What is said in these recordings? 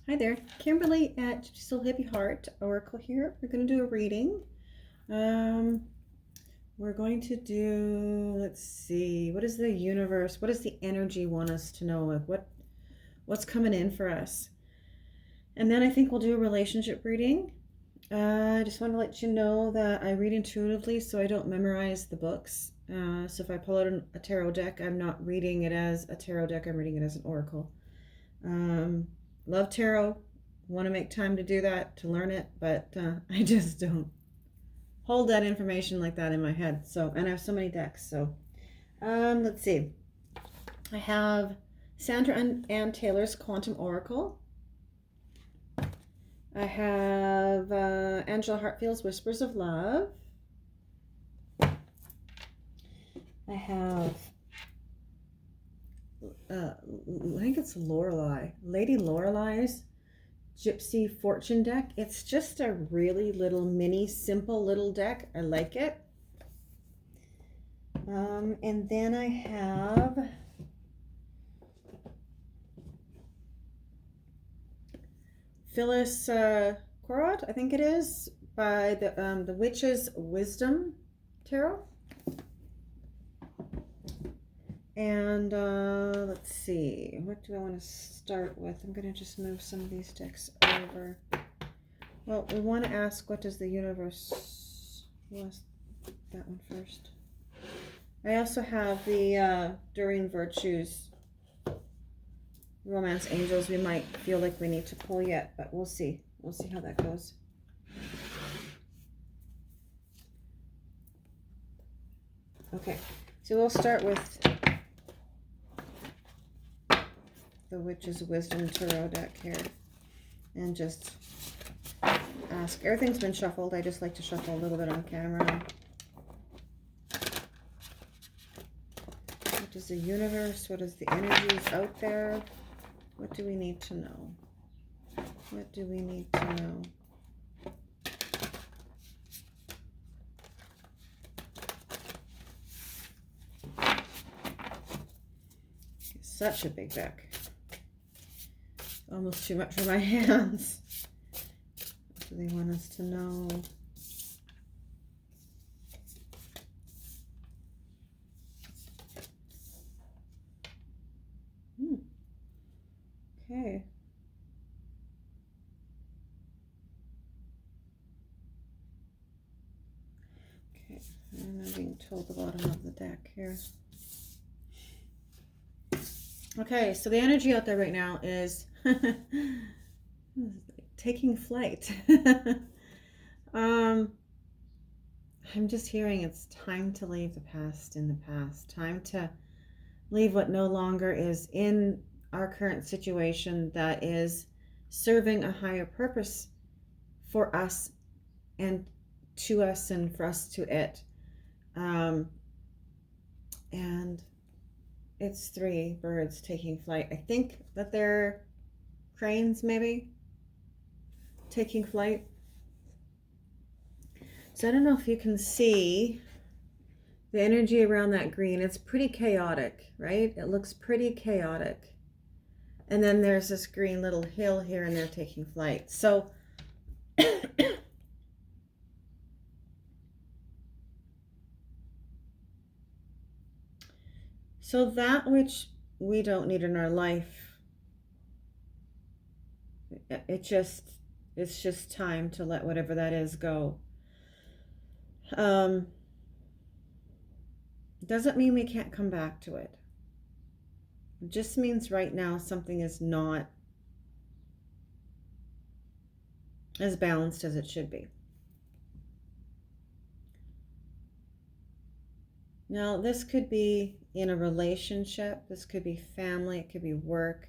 Hi there, Kimberly at Still Hippie Heart Oracle here. We're going to do a reading. Um, we're going to do, let's see, what is the universe, what does the energy want us to know? Like what's coming in for us? And then I think we'll do a relationship reading. I just want to let you know that I read intuitively, so I don't memorize the books. So if I pull out a tarot deck, I'm not reading it as a tarot deck, I'm reading it as an oracle. Love tarot, want to make time to do that, to learn it, but I just don't hold that information like that in my head. So, and I have so many decks. So, let's see. I have Sandra and Taylor's Quantum Oracle. I have Angela Hartfield's Whispers of Love. I have I think it's Lady Lorelei's Gypsy Fortune deck. It's just a really little mini simple little deck. I like it. And then I have Phyllis Curott, I think it is, by the Witch's Wisdom Tarot. And let's see, what do I want to start with? I'm going to just move some of these decks over. Well, we want to ask, what does the universe... Let's that one first. I also have the Doreen Virtues Romance Angels. We might feel like we need to pull yet, but we'll see. We'll see how that goes. Okay, so we'll start with the Witch's Wisdom Tarot deck here, and just ask. Everything's been shuffled. I just like to shuffle a little bit on camera. What does the universe, what is the energies out there? What do we need to know? What do we need to know? Such a big deck. Almost too much for my hands. What do they want us to know? Okay. Okay, I'm not being told the bottom of the deck here. Okay, so the energy out there right now is taking flight. I'm just hearing it's time to leave the past in the past. Time to leave what no longer is in our current situation that is serving a higher purpose for us and to us and for us to it. And it's 3 birds taking flight. I think that they're cranes, maybe, taking flight. So I don't know if you can see the energy around that green. It's pretty chaotic, right? It looks pretty chaotic. And then there's this green little hill here, and they're taking flight. So so that which we don't need in our life, it's just time to let whatever that is go. Doesn't mean we can't come back to it. It just means right now something is not as balanced as it should be. Now, this could be in a relationship, this could be family, it could be work,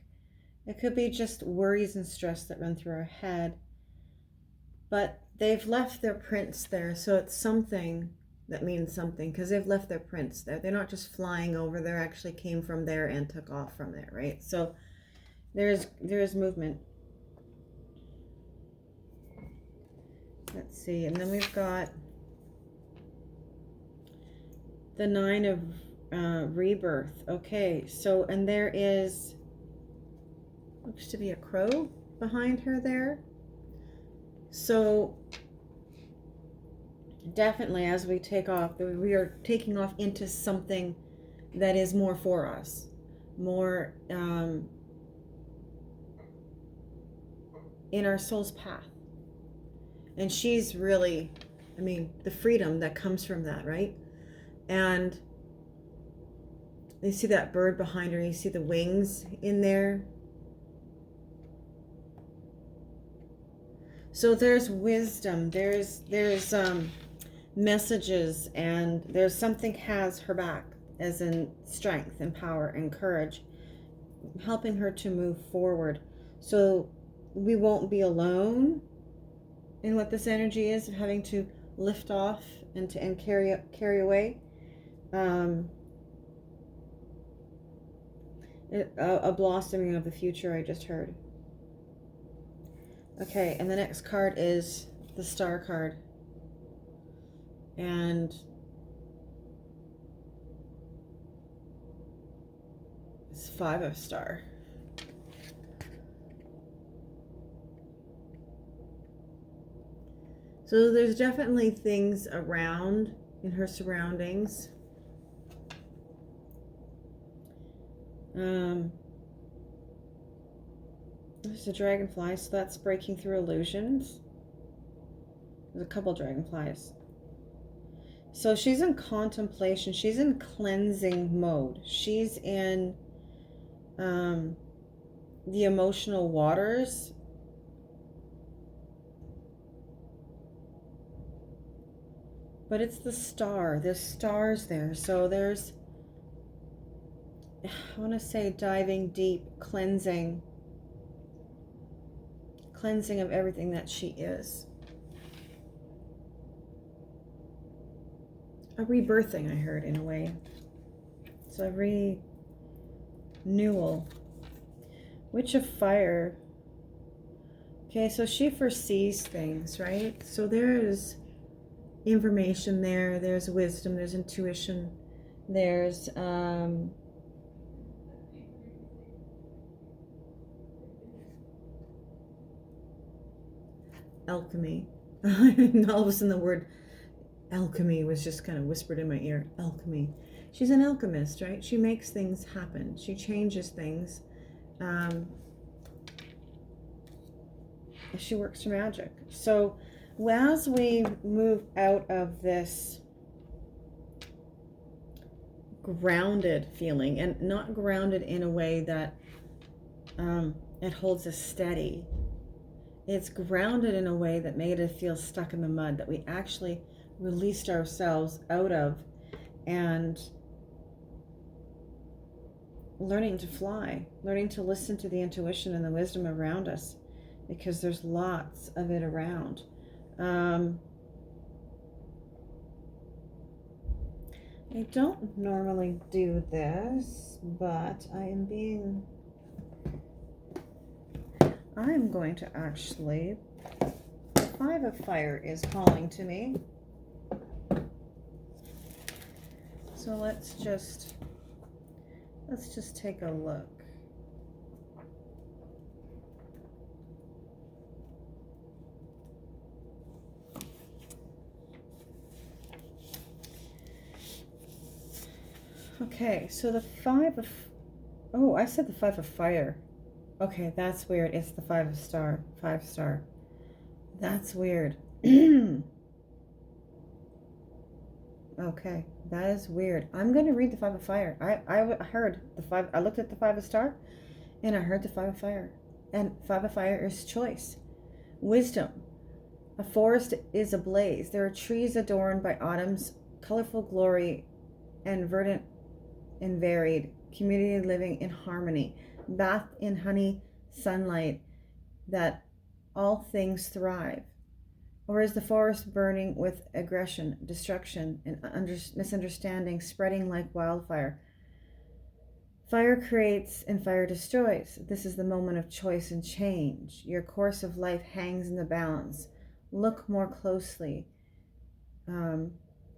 it could be just worries and stress that run through our head. But they've left their prints there, so it's something that means something, because they've left their prints there. They're not just flying over, they actually came from there and took off from there, right? So there is movement. Let's see, and then we've got the 9 of rebirth. Okay, so, and there is, looks to be a crow behind her there. So definitely as we take off, we are taking off into something that is more for us, more in our soul's path. And she's really, I mean, the freedom that comes from that, right? And you see that bird behind her, you see the wings in there. So there's wisdom, there's messages, and there's something has her back, as in strength and power and courage, helping her to move forward. So we won't be alone in what this energy is of having to lift off and carry away. A blossoming of the future, I just heard. Okay, and the next card is the Star card. And it's 5 of Star. So there's definitely things around in her surroundings. There's a dragonfly, so that's breaking through illusions. There's a couple dragonflies. So she's in contemplation. She's in cleansing mode. She's in the emotional waters. But it's the star. There's stars there. So there's, I want to say, diving deep, cleansing of everything that she is. A rebirthing, I heard, in a way. It's a renewal. Witch of Fire. Okay, so she foresees things, right? So there's information there. There's wisdom. There's intuition. There's alchemy. And all of a sudden the word alchemy was just kind of whispered in my ear. Alchemy. She's an alchemist, right? She makes things happen. She changes things. She works through magic. So as we move out of this grounded feeling, and not grounded in a way that it holds us steady, it's grounded in a way that made us feel stuck in the mud, that we actually released ourselves out of, and learning to fly, learning to listen to the intuition and the wisdom around us, because there's lots of it around. I don't normally do this, but I'm going to actually, the 5 of Fire is calling to me. So let's just take a look. Okay, so the 5 of, oh, I said the 5 of Fire. Okay, that's weird. It's the 5 of Star, 5 star. That's weird. Okay, that is weird. I'm going to read the 5 of Fire. I heard the 5, I looked at the 5 of Star, and I heard the 5 of Fire. And 5 of Fire is choice, wisdom. A forest is ablaze. There are trees adorned by autumn's colorful glory, and verdant and varied, community living in harmony, bathed in honey sunlight, that all things thrive. Or is the forest burning with aggression, destruction, and misunderstanding, spreading like wildfire? Fire creates and fire destroys. This is the moment of choice and change. Your course of life hangs in the balance. Look more closely.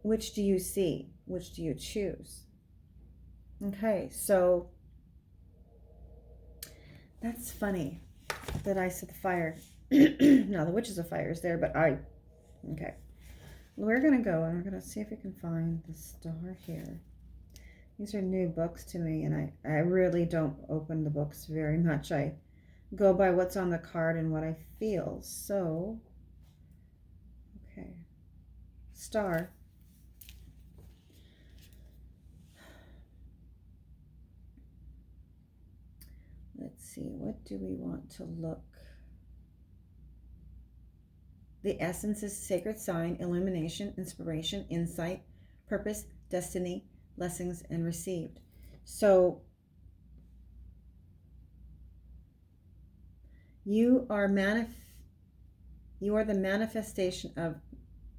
Which do you see? Which do you choose? Okay, so that's funny. that I set the fire. No, the witches of fire is there, but okay. We're going to go and we're going to see if we can find the star here. These are new books to me, and I really don't open the books very much. I go by what's on the card and what I feel. So, okay. Star. Let's see, what do we want to look? The essence is sacred sign, illumination, inspiration, insight, purpose, destiny, blessings, and received. So you are the manifestation of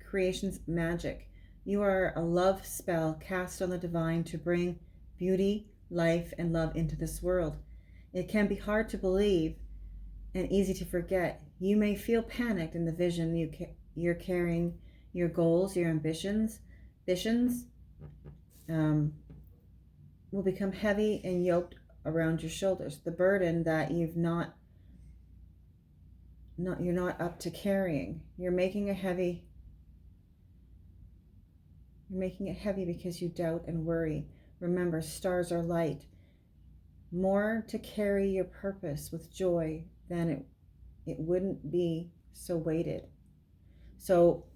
creation's magic. You are a love spell cast on the divine to bring beauty, life, and love into this world. It can be hard to believe and easy to forget. You may feel panicked in the vision you're carrying, your goals, your ambitions will become heavy and yoked around your shoulders. The burden that you're not up to carrying. You're making it heavy because you doubt and worry. Remember, stars are light. More to carry your purpose with joy than it wouldn't be so weighted. So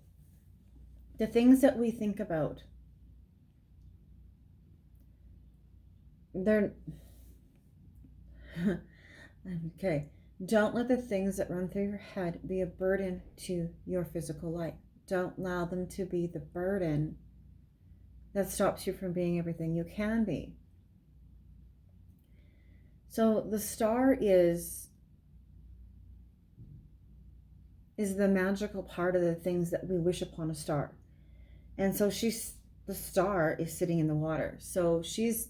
the things that we think about, they're okay. Don't let the things that run through your head be a burden to your physical life. Don't allow them to be the burden that stops you from being everything you can be. So the star is the magical part of the things that we wish upon a star. And so the star is sitting in the water. So she's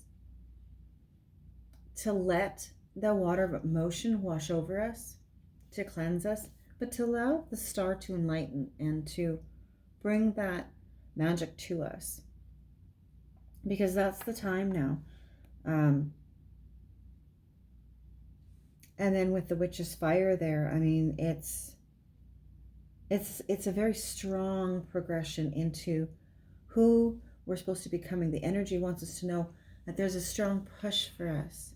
to let the water of emotion wash over us, to cleanse us, but to allow the star to enlighten and to bring that magic to us. Because that's the time now. And then with the witch's fire there, I mean, it's a very strong progression into who we're supposed to be becoming. The energy wants us to know that there's a strong push for us.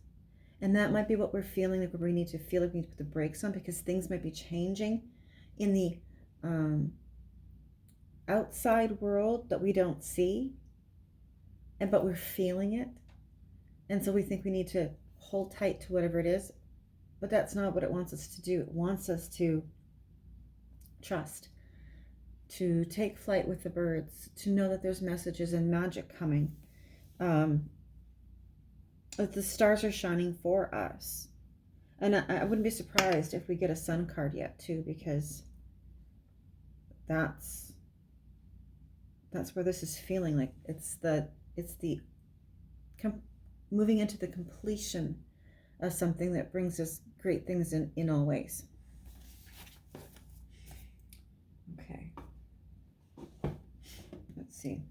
And that might be what we're feeling, like we need to feel like we need to put the brakes on, because things might be changing in the outside world that we don't see, but we're feeling it. And so we think we need to hold tight to whatever it is. But that's not what it wants us to do. It wants us to trust, to take flight with the birds, to know that there's messages and magic coming. That the stars are shining for us. And I wouldn't be surprised if we get a sun card yet too, because that's where this is feeling like it's the moving into the completion of something that brings us great things in all ways. Okay. Let's see.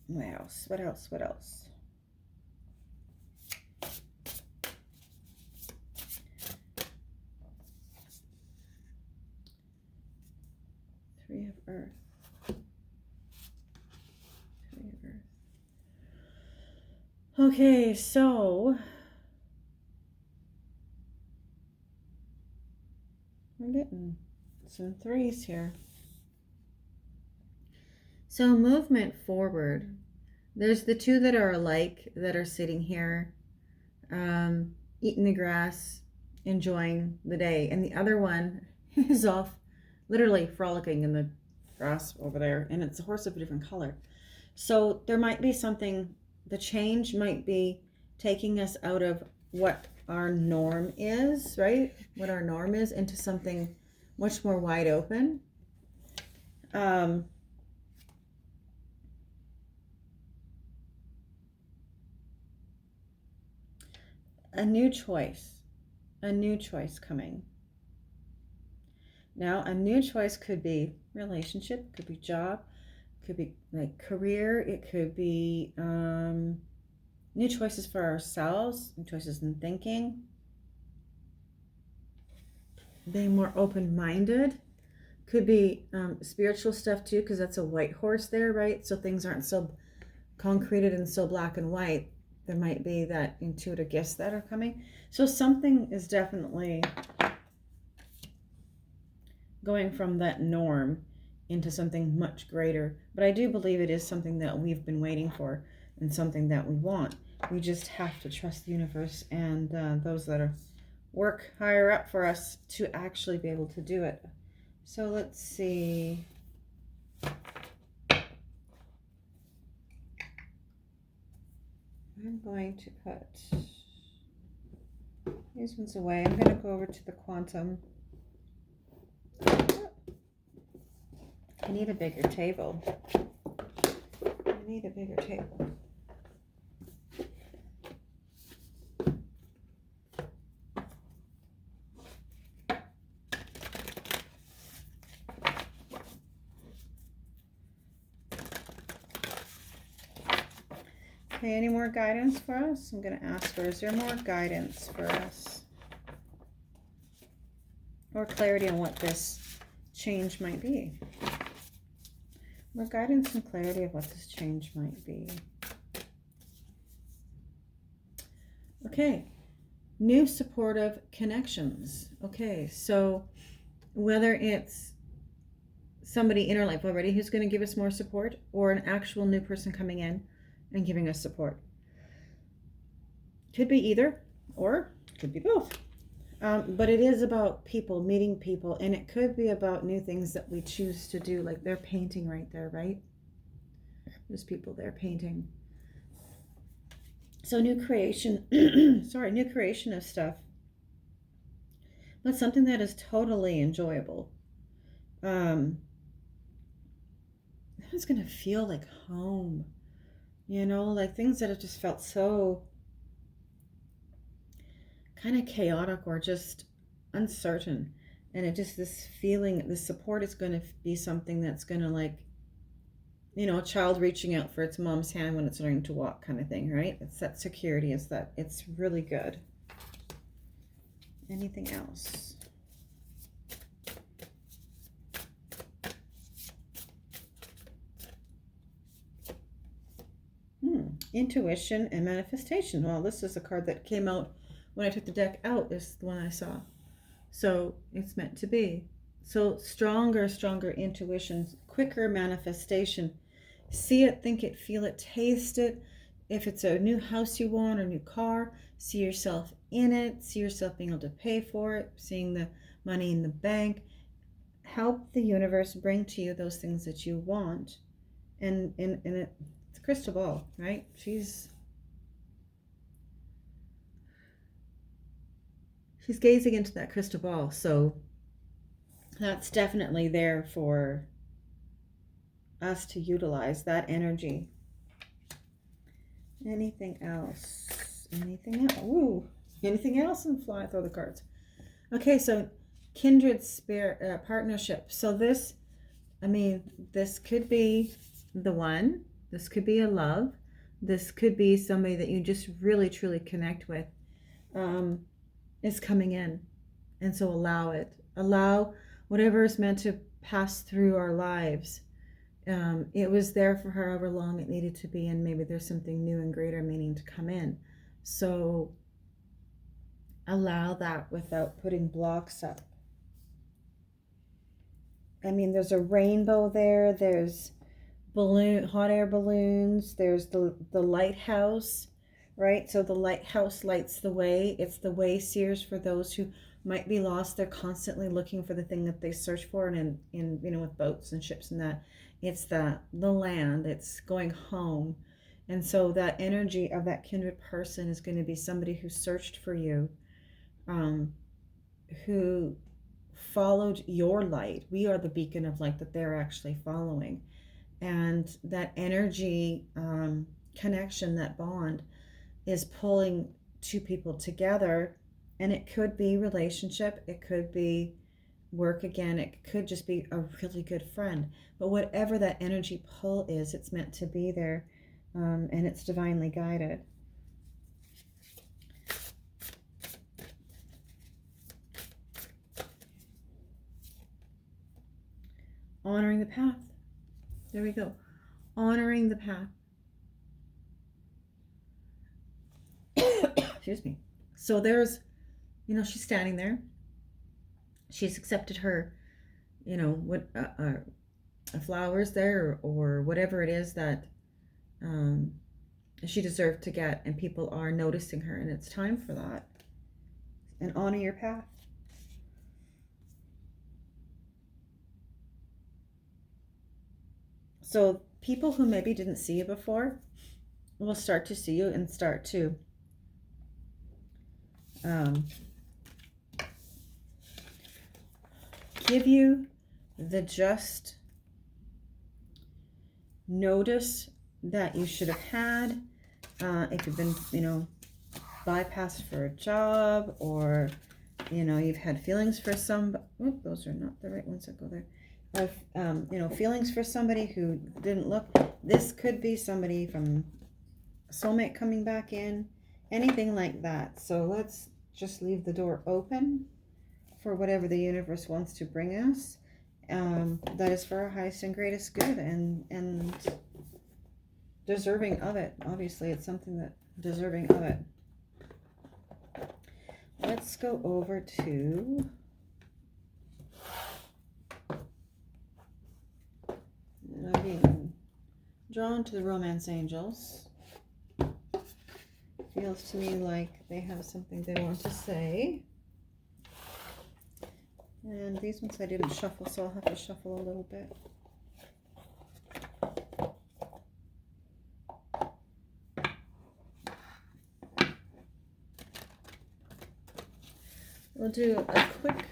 What else? Three of Earth. Okay, so we're getting some threes here. So movement forward. There's the two that are alike that are sitting here, eating the grass, enjoying the day. And the other one is off literally frolicking in the grass over there. And it's a horse of a different color. So there might be something, the change might be taking us out of what our norm is, right? What our norm is, into something much more wide open. A new choice coming. Now, a new choice could be relationship, could be job, could be like career, it could be new choices for ourselves, new choices in thinking. being more open-minded. Could be spiritual stuff too, because that's a white horse there, right? So things aren't so concreted and so black and white. There might be that intuitive gifts that are coming. So something is definitely going from that norm into something much greater. But I do believe it is something that we've been waiting for and something that we want. We just have to trust the universe and those that are work higher up for us to actually be able to do it. So let's see. I'm going to put these ones away. I'm going to go over to the quantum. I need a bigger table. I need a bigger table. Okay, any more guidance for us? I'm going to ask her, is there more guidance for us? Or clarity on what this change might be? More guidance and clarity of what this change might be. Okay, new supportive connections. Okay, so whether it's somebody in our life already who's going to give us more support, or an actual new person coming in and giving us support. Could be either, or could be both. But it is about people, meeting people, and it could be about new things that we choose to do, like they're painting right there, right? There's people there painting. So new creation, new creation of stuff. But something that is totally enjoyable. It's going to feel like home. You know, like things that have just felt so kind of chaotic or just uncertain. And it just, this feeling, this support is going to be something that's going to, like, you know, a child reaching out for its mom's hand when it's learning to walk kind of thing, right? It's that security, is that it's really good. Anything else? Intuition and manifestation. Well, this is a card that came out when I took the deck out. This is the one I saw. So it's meant to be. So stronger intuition, quicker manifestation. See it, think it, feel it, taste it. If it's a new house you want or new car, see yourself in it. See yourself being able to pay for it, seeing the money in the bank. Help the universe bring to you those things that you want. And it's a crystal ball, right? She's gazing into that crystal ball. So that's definitely there for us to utilize that energy. Anything else? Anything else? Ooh, anything else? And fly throw the cards. Okay, so kindred spirit partnership. So this, I mean, this could be the one. This could be a love. This could be somebody that you just really, truly connect with. Is coming in. And so allow it. Allow whatever is meant to pass through our lives. It was there for however long it needed to be, and maybe there's something new and greater meaning to come in. So allow that without putting blocks up. I mean, there's a rainbow there. There's hot air balloons. There's the lighthouse, right? So the lighthouse lights the way. It's the way seers for those who might be lost. They're constantly looking for the thing that they search for, and in you know, with boats and ships and that, it's the land. It's going home. And so that energy of that kindred person is going to be somebody who searched for you, who followed your light. We are the beacon of light that they're actually following. And that energy connection, that bond, is pulling two people together. And it could be relationship, it could be work again, it could just be a really good friend. But whatever that energy pull is, it's meant to be there, and it's divinely guided. Honoring the path. There we go. Honoring the path. Excuse me. So there's, she's standing there. She's accepted her, what flowers there or whatever it is that she deserved to get, and people are noticing her, and it's time for that. And honor your path. So people who maybe didn't see you before will start to see you and start to give you the just notice that you should have had. If you've been, bypassed for a job, or, you've had feelings for some, those are not the right ones that go there. Feelings for somebody who didn't look. This could be somebody from a soulmate coming back in, anything like that. So let's just leave the door open for whatever the universe wants to bring us. That is for our highest and greatest good, and deserving of it. Obviously, it's something that deserving of it. Let's go over to I'm being drawn to the romance angels. Feels to me like they have something they want to say. And these ones I didn't shuffle, so I'll have to shuffle a little bit. We'll do a quick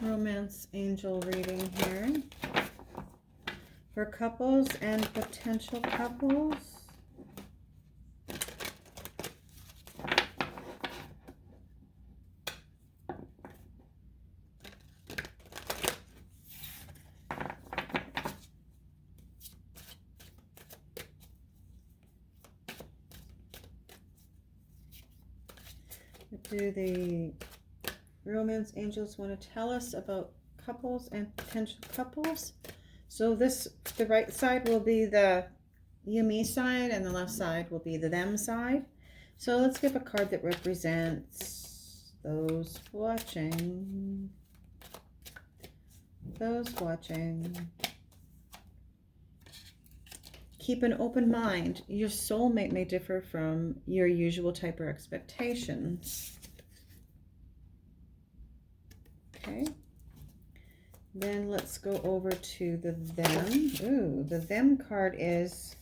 romance angel reading here for couples and potential couples. Do the romance angels want to tell us about couples and potential couples? So the right side will be the you, me side, and the left side will be the them side. So let's give a card that represents those watching. Those watching. Keep an open mind. Your soulmate may differ from your usual type or expectations. Okay. Then let's go over to the them. Ooh, the them card is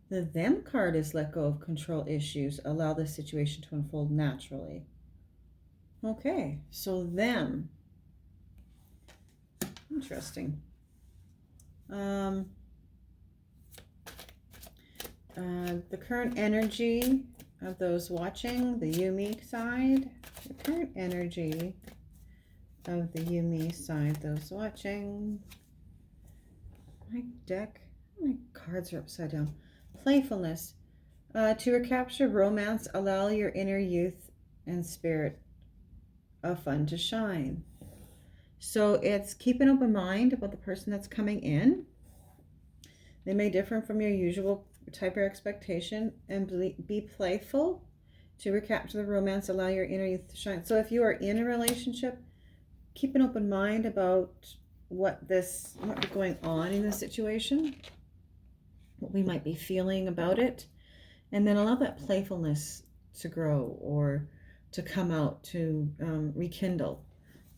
let go of control issues. Allow the situation to unfold naturally. Okay, so them. Interesting. The current energy of those watching, the you, me side. The current energy of the you, me side, those watching. My deck, my cards are upside down. Playfulness. To recapture romance, allow your inner youth and spirit of fun to shine. So it's keep an open mind about the person that's coming in. They may differ from your usual type or expectation, and be playful to recapture the romance, allow your inner youth to shine. So if you are in a relationship, keep an open mind about what is going on in the situation, what we might be feeling about it, and then allow that playfulness to grow or to come out, to rekindle.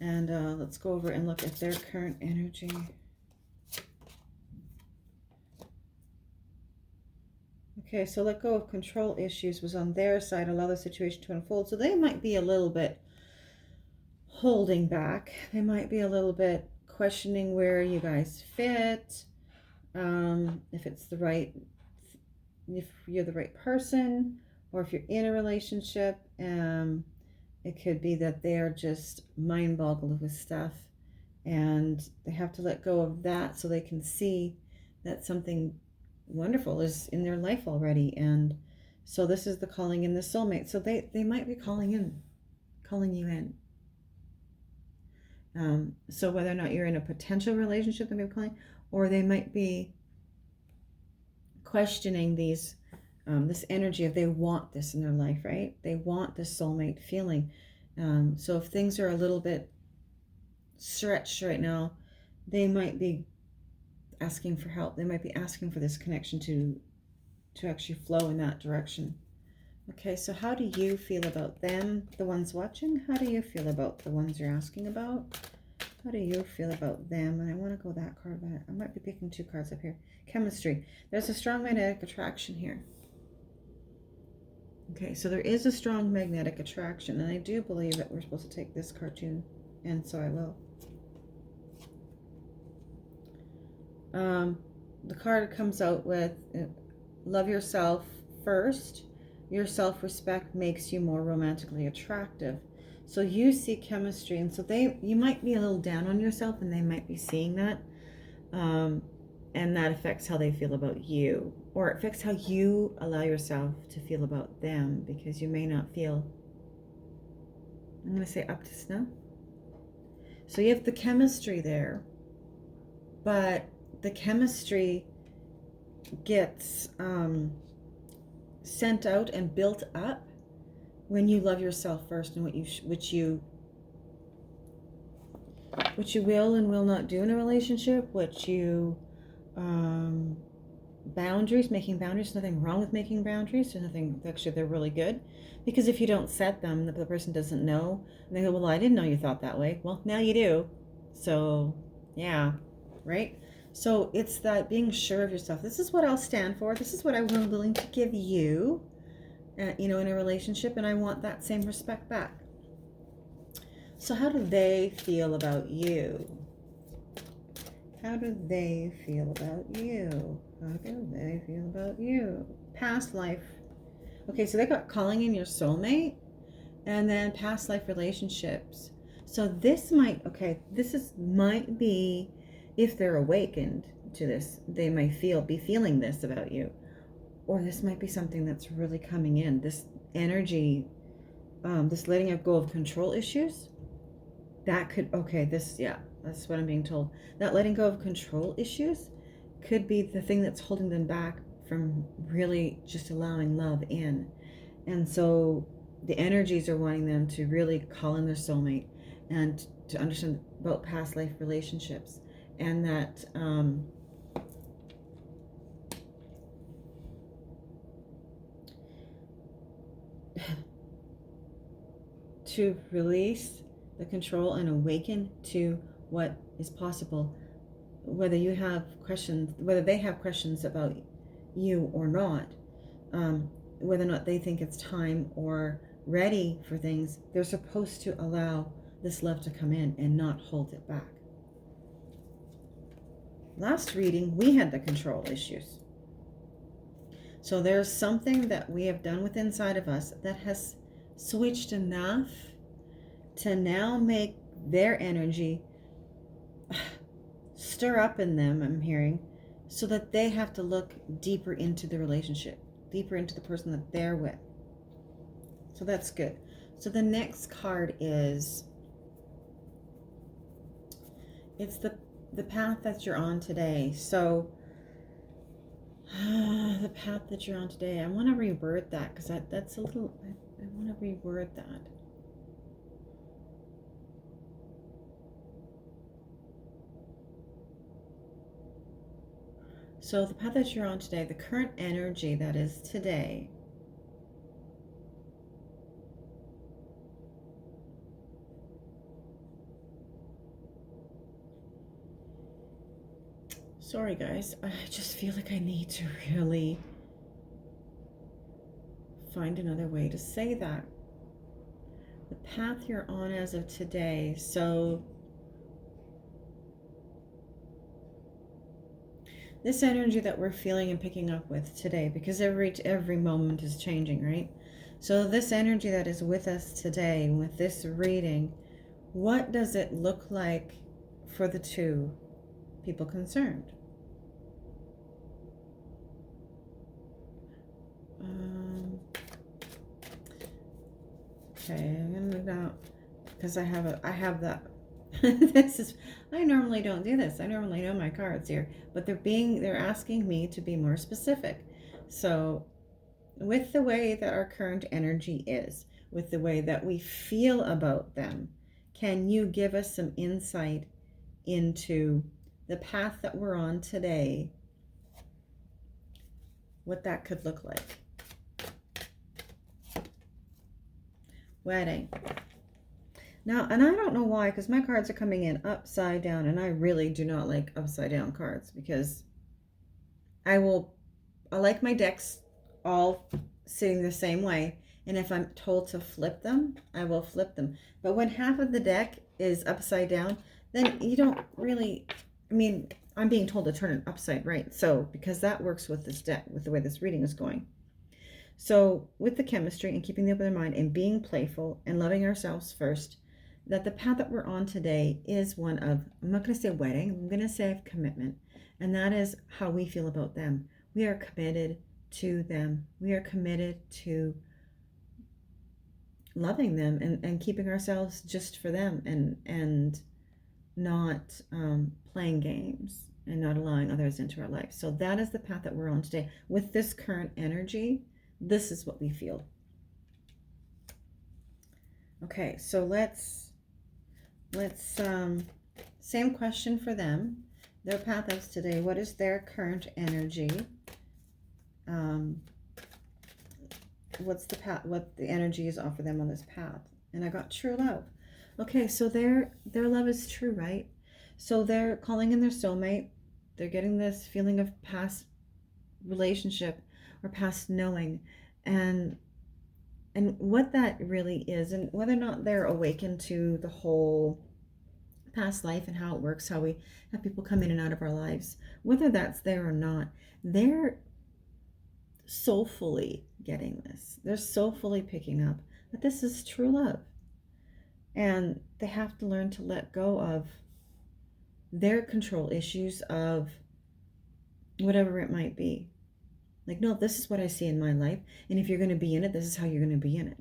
And let's go over and look at their current energy. Okay, so let go of control issues was on their side, allow the situation to unfold. So they might be a little bit holding back. They might be a little bit questioning where you guys fit, if it's the right, if you're the right person, or if you're in a relationship. It could be that they're just mind boggled with stuff, and they have to let go of that so they can see that something wonderful is in their life already. And so this is the calling in the soulmate. So they might be calling you in. So whether or not you're in a potential relationship, they may be calling, or they might be questioning this energy of they want this in their life, right? They want this soulmate feeling. So if things are a little bit stretched right now, they might be asking for help. They might be asking for this connection to actually flow in that direction. Okay, so how do you feel about them, the ones watching? How do you feel about the ones you're asking about? How do you feel about them? And I want to go that card, but I might be picking two cards up here. Chemistry. There's a strong magnetic attraction here. Okay, so there is a strong magnetic attraction, and I do believe that we're supposed to take this card too, and so I will. The card comes out with love yourself first. Your self-respect makes you more romantically attractive. So you see chemistry, and so you might be a little down on yourself, and they might be seeing that, and that affects how they feel about you, or it affects how you allow yourself to feel about them, because you may not feel, I'm going to say, up to snuff. So you have the chemistry there, but the chemistry gets sent out and built up when you love yourself first, and which you will and will not do in a relationship, what you boundaries, making boundaries. There's nothing wrong with making boundaries. There's nothing, actually they're really good, because if you don't set them, the person doesn't know, and they go, well, I didn't know you thought that way. Well, now you do. So yeah, right? So it's that being sure of yourself. This is what I'll stand for. This is what I'm willing to give you, in a relationship, and I want that same respect back. So how do they feel about you? How do they feel about you? How do they feel about you? Past life. Okay, so they got calling in your soulmate, and then past life relationships. So this might be, if they're awakened to this, they may be feeling this about you. Or this might be something that's really coming in. This energy, this letting go of control issues. That could, that's what I'm being told. That letting go of control issues could be the thing that's holding them back from really just allowing love in. And so the energies are wanting them to really call in their soulmate and to understand about past life relationships, and that to release the control and awaken to what is possible, whether they have questions about you or not, whether or not they think it's time or ready for things. They're supposed to allow this love to come in and not hold it back. Last reading, we had the control issues. So there's something that we have done with inside of us that has switched enough to now make their energy stir up in them, I'm hearing, so that they have to look deeper into the relationship, deeper into the person that they're with. So that's good. So the next card is, it's the path that you're on today. So the path that you're on today, I want to reword that, because that's a little, I want to reword that. So the path that you're on today, the current energy that is today, sorry guys, I just feel like I need to really find another way to say that. The path you're on as of today, so this energy that we're feeling and picking up with today, because every moment is changing, right? So this energy that is with us today, with this reading, what does it look like for the two people concerned? Okay, I'm gonna move out, because I have that I normally don't do this. I normally know my cards here, but they're asking me to be more specific. So with the way that our current energy is, with the way that we feel about them, can you give us some insight into the path that we're on today, what that could look like? Wedding. Now, and I don't know why, because my cards are coming in upside down, and I really do not like upside down cards, because I like my decks all sitting the same way, and if I'm told to flip them, I will flip them. But when half of the deck is upside down, then you don't really, I mean, I'm being told to turn it upside right, so because that works with this deck, with the way this reading is going. So with the chemistry and keeping the open mind and being playful and loving ourselves first, that the path that we're on today is one of, I'm not going to say wedding, I'm going to say commitment. And that is how we feel about them. We are committed to them. We are committed to loving them and keeping ourselves just for them, and not playing games and not allowing others into our life. So that is the path that we're on today. With this current energy, this is what we feel. Okay, so let's same question for them. Their path is today. What is their current energy? What's the path? What the energy is offer them on this path? And I got true love. Okay, so their love is true, right? So they're calling in their soulmate. They're getting this feeling of past relationship or past knowing, and what that really is, and whether or not they're awakened to the whole past life and how it works, how we have people come in and out of our lives, whether that's there or not, they're soulfully getting this. They're soulfully picking up that this is true love. And they have to learn to let go of their control issues of whatever it might be. Like, no, this is what I see in my life. And if you're going to be in it, this is how you're going to be in it.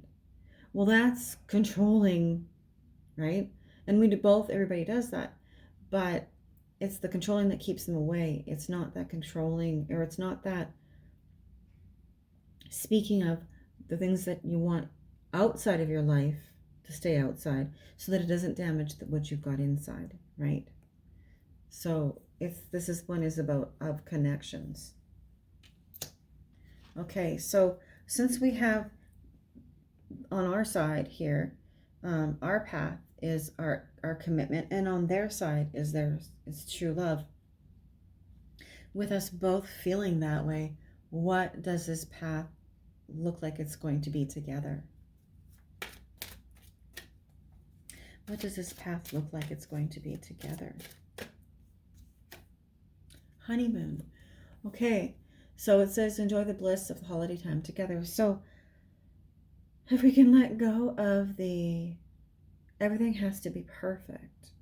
Well, that's controlling, right? And we do both, everybody does that. But it's the controlling that keeps them away. It's not that controlling, or it's not that speaking of the things that you want outside of your life to stay outside so that it doesn't damage what you've got inside, right? So if this is one is about of connections. Okay, so since we have on our side here, our path is our commitment, and on their side is true love. With us both feeling that way, what does this path look like it's going to be together? What does this path look like it's going to be together? Honeymoon. Okay, so it says enjoy the bliss of the holiday time together. So if we can let go of everything has to be perfect.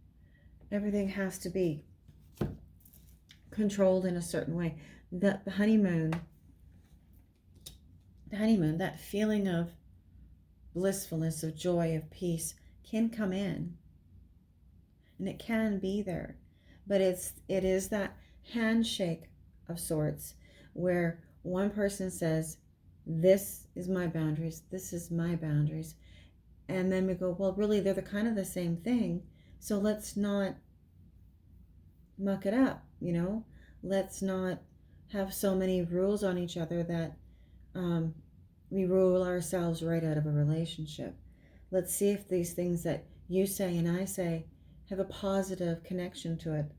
Everything has to be controlled in a certain way. The honeymoon, that feeling of blissfulness, of joy, of peace can come in. And it can be there. But it is that handshake of sorts where one person says, this is my boundaries, this is my boundaries. And then we go, well, really, they're kind of the same thing. So let's not muck it up, Let's not have so many rules on each other that we rule ourselves right out of a relationship. Let's see if these things that you say and I say have a positive connection to it.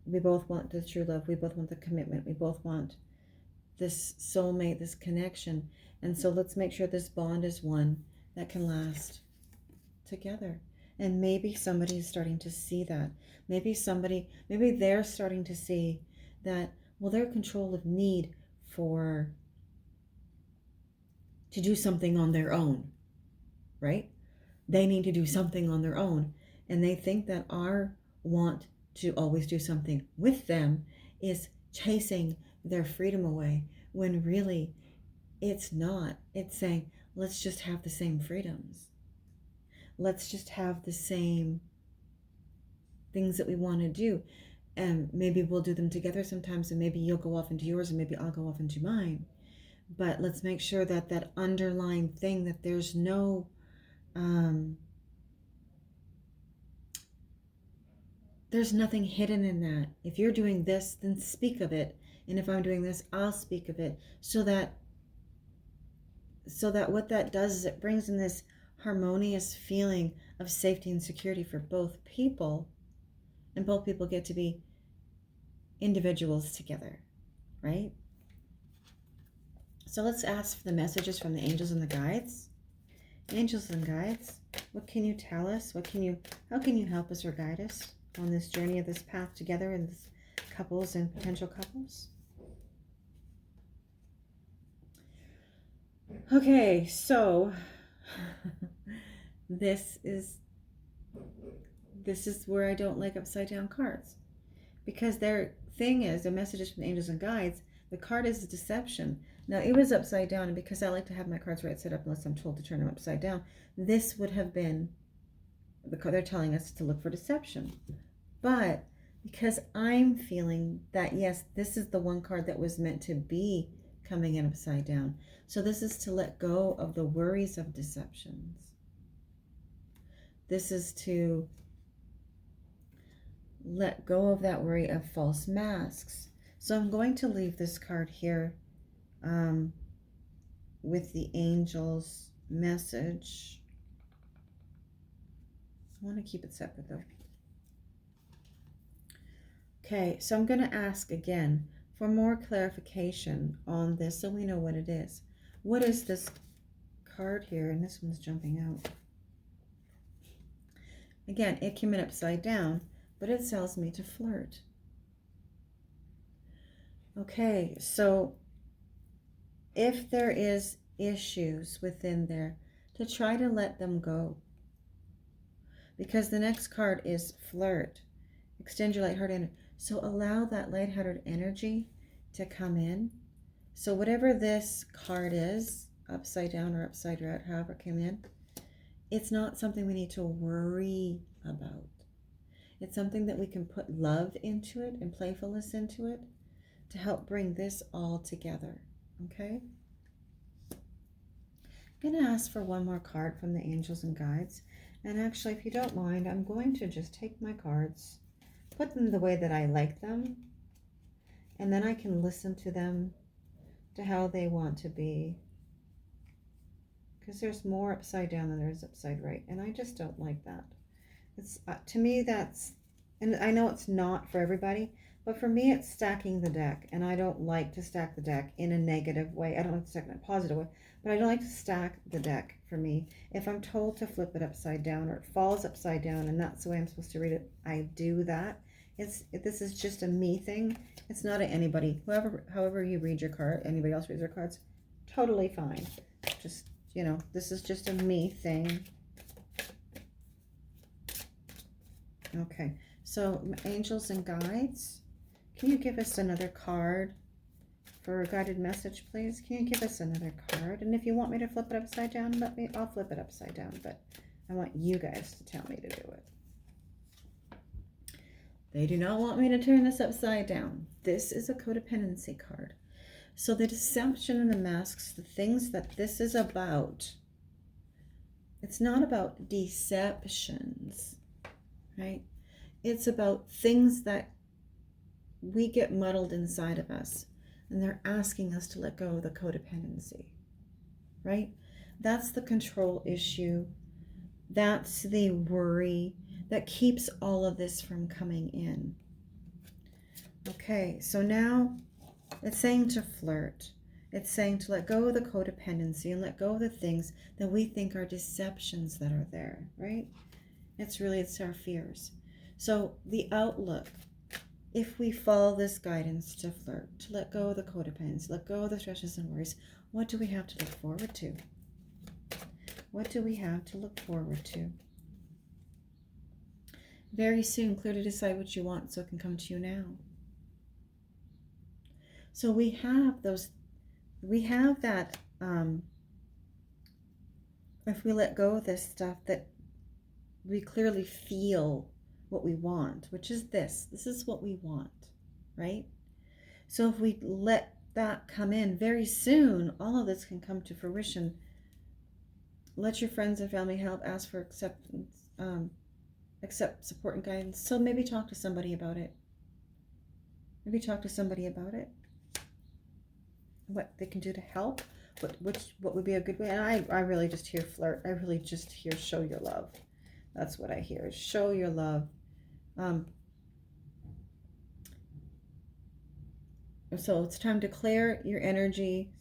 We both want the true love. We both want the commitment. We both want this soulmate, this connection. And so let's make sure this bond is one that can last together. And maybe somebody is starting to see that. Maybe they're starting to see that, well, their control of need to do something on their own, right? They need to do something on their own. And they think that our want to always do something with them is chasing their freedom away, when really it's not. It's saying, let's just have the same freedoms. Let's just have the same things that we want to do. And maybe we'll do them together sometimes, and maybe you'll go off into yours and maybe I'll go off into mine. But let's make sure that that underlying thing, that there's no there's nothing hidden in that. If you're doing this, then speak of it. And if I'm doing this, I'll speak of it. So that what that does is it brings in this harmonious feeling of safety and security for both people. And both people get to be individuals together, right? So let's ask for the messages from the angels and the guides. Angels and guides, what can you tell us? How can you help us or guide us on this journey of this path together in this couples and potential couples? Okay, so this is where I don't like upside down cards, because their thing is the messages from the angels and guides. The card is a deception. Now it was upside down, and because I like to have my cards right side up unless I'm told to turn them upside down, this would have been the card. They're telling us to look for deception. But because I'm feeling that, yes, this is the one card that was meant to be coming in upside down. So this is to let go of the worries of deceptions. This is to let go of that worry of false masks. So I'm going to leave this card here with the angel's message. I want to keep it separate though. Okay, so I'm going to ask again for more clarification on this so we know what it is. What is this card here? And this one's jumping out. Again, it came in upside down, but it tells me to flirt. Okay, so if there is issues within there, to try to let them go. Because the next card is flirt. Extend your lighthearted energy. So allow that lighthearted energy to come in. So whatever this card is, upside down or upside right, however it came in, it's not something we need to worry about. It's something that we can put love into it and playfulness into it to help bring this all together. Okay? I'm going to ask for one more card from the angels and guides. And actually, if you don't mind, I'm going to just take my cards, put them the way that I like them, and then I can listen to them to how they want to be. Because there's more upside down than there is upside right, and I just don't like that. It's to me, that's, and I know it's not for everybody, but for me it's stacking the deck, and I don't like to stack the deck in a negative way. I don't like to stack it in a positive way, but I don't like to stack the deck. For me, if I'm told to flip it upside down or it falls upside down and that's the way I'm supposed to read it, I do that. This is just a me thing. It's not a anybody. However you read your card, anybody else reads their cards, totally fine. Just, you know, this is just a me thing. Okay, so angels and guides, can you give us another card for a guided message, please? Can you give us another card? And if you want me to flip it upside down, I'll flip it upside down, but I want you guys to tell me to do it. They do not want me to turn this upside down. This is a codependency card. So the deception and the masks, the things that this is about, it's not about deceptions, right? It's about things that we get muddled inside of us, and they're asking us to let go of the codependency, right? That's the control issue. That's the worry that keeps all of this from coming in. Okay, so now it's saying to flirt. It's saying to let go of the codependency and let go of the things that we think are deceptions that are there, right? It's our fears. So the outlook, if we follow this guidance to flirt, to let go of the codependence, let go of the stresses and worries, what do we have to look forward to? What do we have to look forward to? Very soon, clearly decide what you want so it can come to you now. So we have that, if we let go of this stuff, that we clearly feel what we want, which is this. This is what we want, right? So if we let that come in very soon, all of this can come to fruition. Let your friends and family help, ask for acceptance, accept support and guidance. So maybe talk to somebody about it. Maybe talk to somebody about it. What they can do to help. What would be a good way? And I really just hear flirt. I really just hear show your love. That's what I hear. Show your love. So it's time to clear your energy.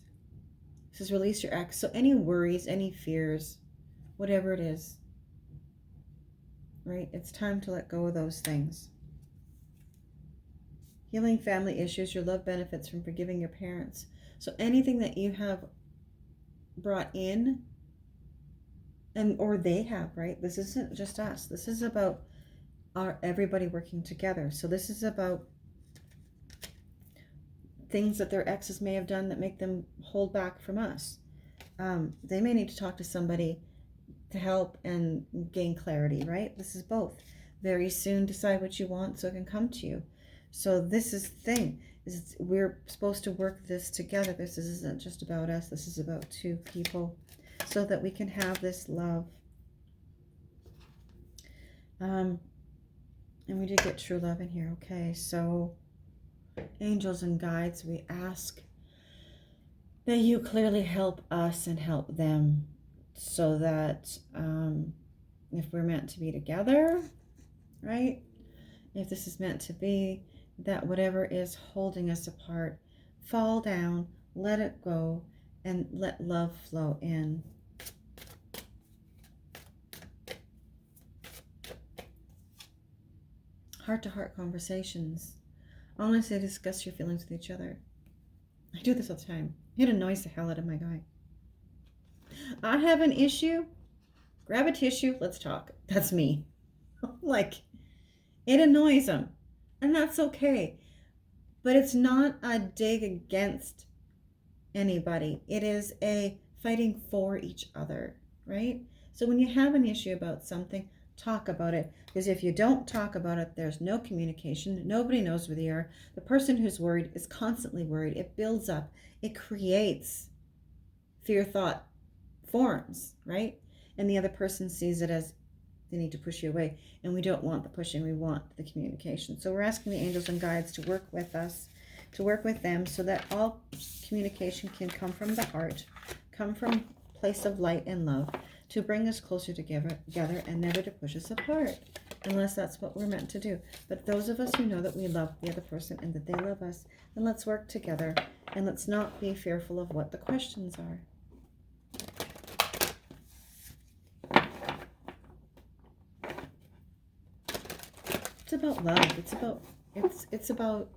This is release your ex. So any worries, any fears, whatever it is, right? It's time to let go of those things. Healing family issues. Your love benefits from forgiving your parents. So anything that you have brought in, or they have, right? This isn't just us. This is about everybody working together. So this is about things that their exes may have done that make them hold back from us. They may need to talk to somebody to help and gain clarity, right? This is both. Very soon decide what you want so it can come to you. So this is the thing, is we're supposed to work this together. This isn't just about us. This is about two people so that we can have this love. And we did get true love in here. Okay, so angels and guides, we ask that you clearly help us and help them so that if we're meant to be together, right? If this is meant to be, that whatever is holding us apart, fall down, let it go, and let love flow in. Heart-to-heart conversations. Honestly, discuss your feelings with each other. I do this all the time. It annoys the hell out of my guy. I have an issue. Grab a tissue. Let's talk. That's me. Like, it annoys him. And that's okay. But it's not a dig against anybody. It is a fighting for each other, right? So when you have an issue about something, talk about it. Because if you don't talk about it, there's no communication. Nobody knows where they are. The person who's worried is constantly worried. It builds up. It creates fear thought forms, right? And the other person sees it as they need to push you away. And we don't want the pushing. We want the communication. So we're asking the angels and guides to work with us, to work with them so that all communication can come from the heart, come from a place of light and love, to bring us closer together and never to push us apart, unless that's what we're meant to do. But those of us who know that we love the other person and that they love us, then let's work together and let's not be fearful of what the questions are. It's about love. It's about,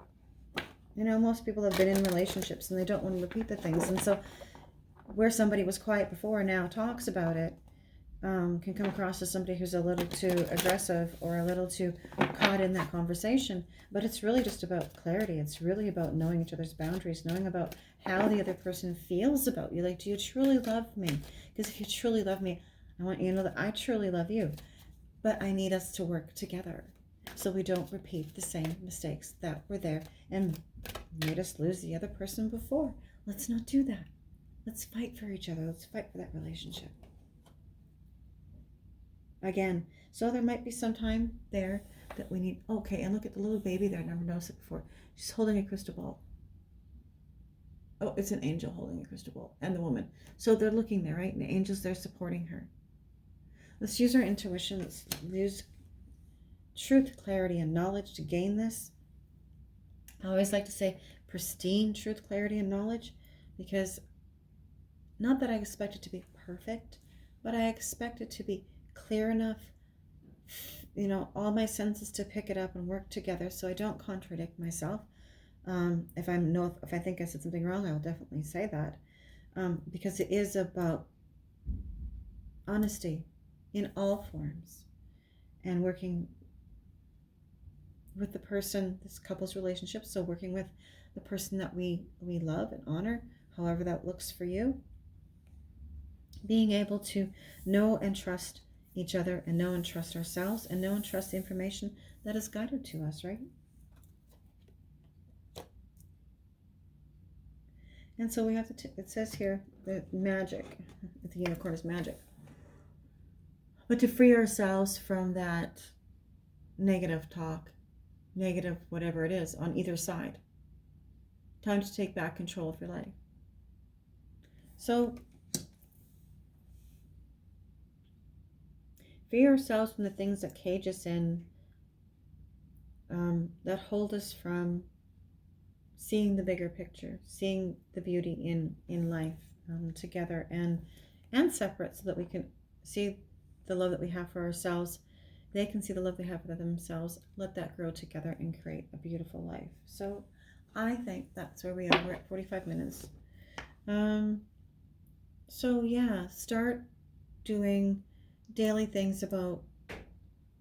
you know, most people have been in relationships and they don't want to repeat the things. And so where somebody was quiet before and now talks about it, can come across as somebody who's a little too aggressive or a little too caught in that conversation. But it's really just about clarity. It's really about knowing each other's boundaries, knowing about how the other person feels about you. Like, do you truly love me? Because if you truly love me, I want you to know that I truly love you. But I need us to work together so we don't repeat the same mistakes that were there and made us lose the other person before. Let's not do that. Let's fight for each other. Let's fight for that relationship. Again, so there might be some time there that we need. Okay, and look at the little baby there. I never noticed it before. She's holding a crystal ball. Oh, it's an angel holding a crystal ball, and the woman. So they're looking there, right? And the angel's there supporting her. Let's use our intuition. Let's use truth, clarity, and knowledge to gain this. I always like to say pristine truth, clarity, and knowledge, because not that I expect it to be perfect, but I expect it to be clear enough, you know, all my senses to pick it up and work together so I don't contradict myself. If I think I said something wrong, I'll definitely say that, because it is about honesty in all forms and working with the person, this couple's relationship, so working with the person that we love and honor, however that looks for you. Being able to know and trust each other and know and trust ourselves and know and trust the information that is guided to us, right? And so we have to, it says here that magic, the unicorn is magic. But to free ourselves from that negative talk, negative whatever it is on either side. Time to take back control of your life. So free ourselves from the things that cage us in, that hold us from seeing the bigger picture, seeing the beauty in life, together and separate, so that we can see the love that we have for ourselves. They can see the love they have for themselves. Let that grow together and create a beautiful life. So I think that's where we are. We're at 45 minutes. So yeah, start doing daily things about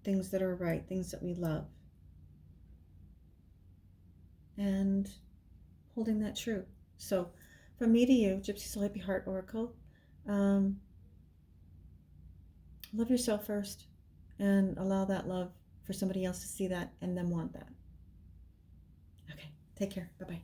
things that are right, things that we love, and holding that true. So from me to you, Gypsy Soul Happy Heart Oracle, love yourself first and allow that love for somebody else to see that and then want that. Okay, take care. Bye-bye.